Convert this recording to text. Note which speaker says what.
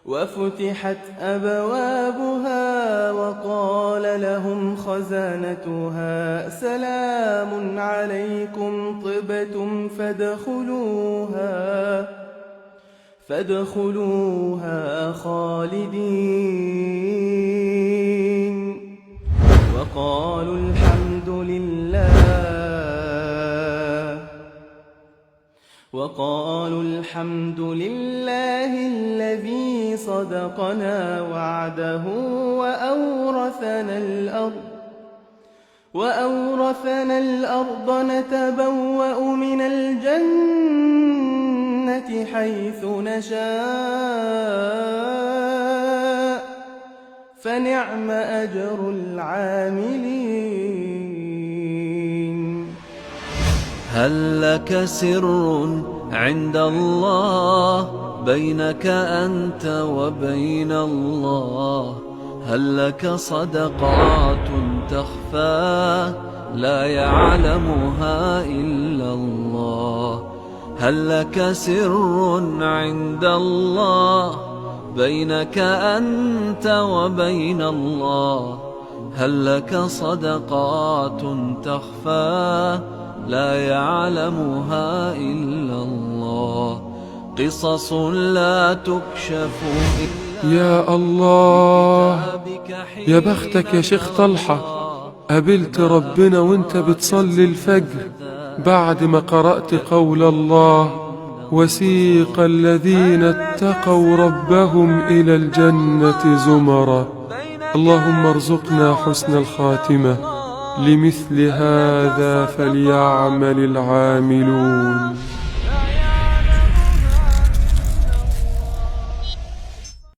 Speaker 1: وفتحت أبوابها وقال لهم خزنتها سلام عليكم طبتم فادخلوها خالدين وقالوا الحمد لله الذي صدقنا وعده وأورثنا الأرض نتبوأ من الجنة حيث نشاء فنعم أجر العاملين.
Speaker 2: هل لك سر عند الله بينك أنت وبين الله؟ هل لك صدقات تخفى لا يعلمها إلا الله؟ هل لك سر عند الله بينك أنت وبين الله؟ هل لك صدقات تخفى لا يعلمها إلا الله؟ قصص لا تكشف
Speaker 3: يا الله، يا بختك يا شيخ طلحة، قابلت ربنا وانت بتصلي الفجر بعد ما قرأت قول الله: وسيق الذين اتقوا ربهم إلى الجنة زمرا. اللهم ارزقنا حسن الخاتمة، لمثل هذا فليعمل العاملون.